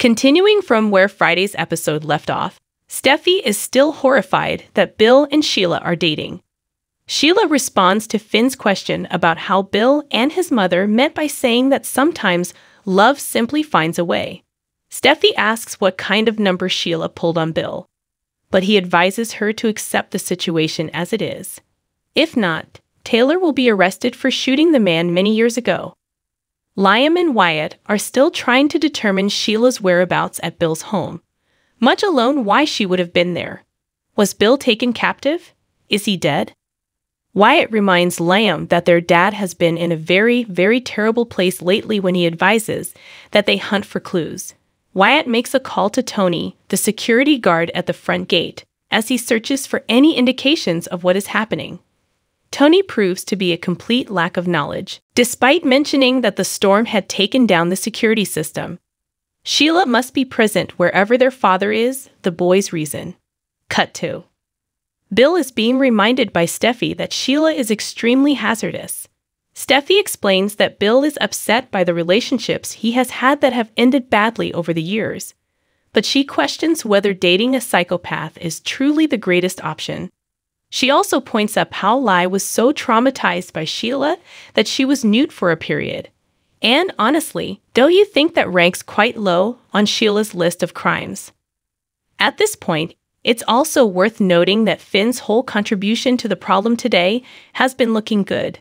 Continuing from where Friday's episode left off, Steffi is still horrified that Bill and Sheila are dating. Sheila responds to Finn's question about how Bill and his mother met by saying that sometimes love simply finds a way. Steffi asks what kind of number Sheila pulled on Bill, but he advises her to accept the situation as it is. If not, Taylor will be arrested for shooting the man many years ago. Liam and Wyatt are still trying to determine Sheila's whereabouts at Bill's home, much alone why she would have been there. Was Bill taken captive? Is he dead? Wyatt reminds Liam that their dad has been in a very, very terrible place lately when he advises that they hunt for clues. Wyatt makes a call to Tony, the security guard at the front gate, as he searches for any indications of what is happening. Tony proves to be a complete lack of knowledge, despite mentioning that the storm had taken down the security system. Sheila must be present wherever their father is, the boys reason. Cut to. Bill is being reminded by Steffi that Sheila is extremely hazardous. Steffi explains that Bill is upset by the relationships he has had that have ended badly over the years, but she questions whether dating a psychopath is truly the greatest option. She also points up how Lai was so traumatized by Sheila that she was mute for a period. And honestly, don't you think that ranks quite low on Sheila's list of crimes? At this point, it's also worth noting that Finn's whole contribution to the problem today has been looking good.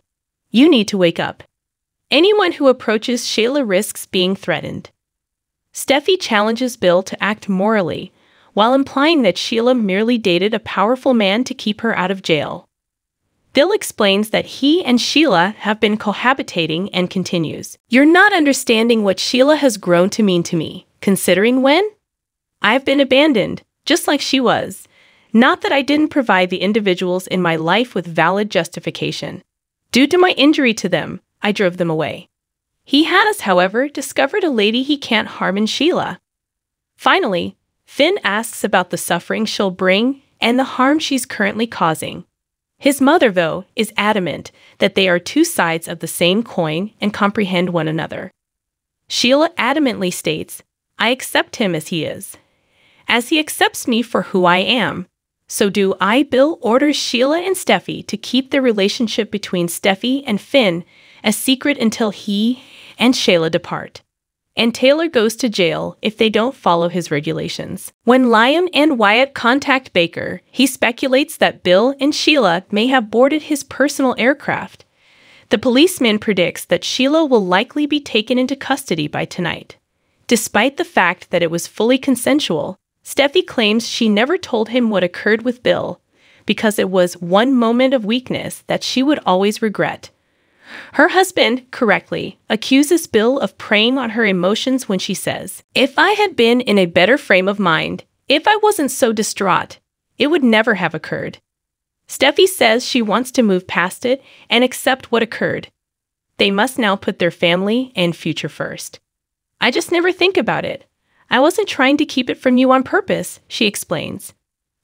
You need to wake up. Anyone who approaches Sheila risks being threatened. Steffi challenges Bill to act morally, while implying that Sheila merely dated a powerful man to keep her out of jail. Bill explains that he and Sheila have been cohabitating and continues, "You're not understanding what Sheila has grown to mean to me, considering when? I've been abandoned, just like she was. Not that I didn't provide the individuals in my life with valid justification. Due to my injury to them, I drove them away. He has, however, discovered a lady he can't harm in Sheila." Finally, Finn asks about the suffering she'll bring and the harm she's currently causing. His mother, though, is adamant that they are two sides of the same coin and comprehend one another. Sheila adamantly states, "I accept him as he is. As he accepts me for who I am, so do I." Bill orders Sheila and Steffi to keep the relationship between Steffi and Finn a secret until he and Sheila depart. And Taylor goes to jail if they don't follow his regulations. When Liam and Wyatt contact Baker, he speculates that Bill and Sheila may have boarded his personal aircraft. The policeman predicts that Sheila will likely be taken into custody by tonight. Despite the fact that it was fully consensual, Steffi claims she never told him what occurred with Bill because it was one moment of weakness that she would always regret. Her husband, correctly, accuses Bill of preying on her emotions when she says, "If I had been in a better frame of mind, if I wasn't so distraught, it would never have occurred." Steffi says she wants to move past it and accept what occurred. They must now put their family and future first. "I just never think about it. I wasn't trying to keep it from you on purpose," she explains.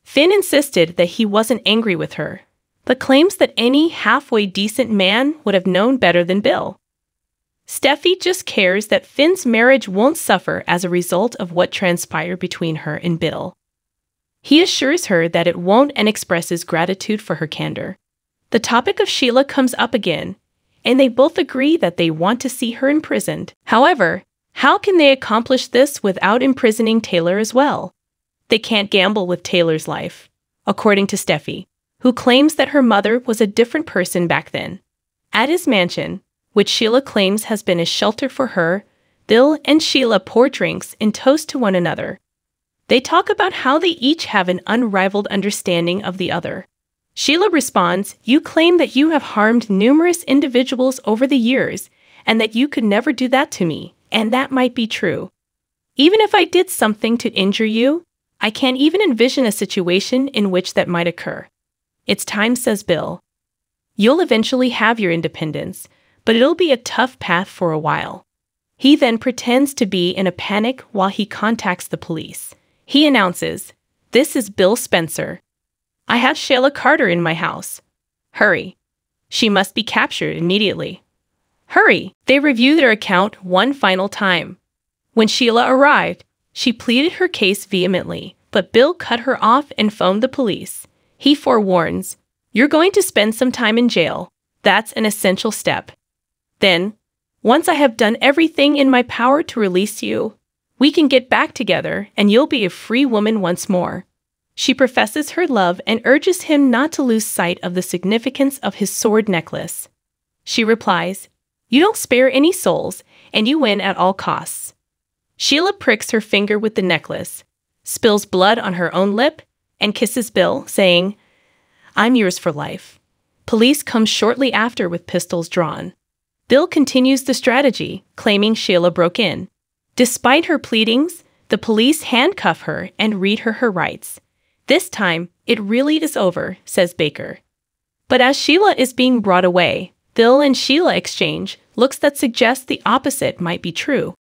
Finn insisted that he wasn't angry with her, but claims that any halfway decent man would have known better than Bill. Steffi just cares that Finn's marriage won't suffer as a result of what transpired between her and Bill. He assures her that it won't and expresses gratitude for her candor. The topic of Sheila comes up again, and they both agree that they want to see her imprisoned. However, how can they accomplish this without imprisoning Taylor as well? They can't gamble with Taylor's life, according to Steffi, who claims that her mother was a different person back then. At his mansion, which Sheila claims has been a shelter for her, Bill and Sheila pour drinks and toast to one another. They talk about how they each have an unrivaled understanding of the other. Sheila responds, "You claim that you have harmed numerous individuals over the years and that you could never do that to me, and that might be true. Even if I did something to injure you, I can't even envision a situation in which that might occur. It's time," says Bill. "You'll eventually have your independence, but it'll be a tough path for a while." He then pretends to be in a panic while he contacts the police. He announces, "This is Bill Spencer. I have Sheila Carter in my house. Hurry. She must be captured immediately. Hurry." They review their account one final time. When Sheila arrived, She pleaded her case vehemently, but Bill cut her off and phoned the police. He forewarns, "You're going to spend some time in jail. That's an essential step. Then, once I have done everything in my power to release you, we can get back together and you'll be a free woman once more." She professes her love and urges him not to lose sight of the significance of his sword necklace. She replies, "You don't spare any souls, and you win at all costs." Sheila pricks her finger with the necklace, spills blood on her own lip, and kisses Bill, saying, "I'm yours for life." Police come shortly after with pistols drawn. Bill continues the strategy, claiming Sheila broke in. Despite her pleadings, the police handcuff her and read her rights. "This time, it really is over," says Baker. But as Sheila is being brought away, Bill and Sheila exchange looks that suggest the opposite might be true.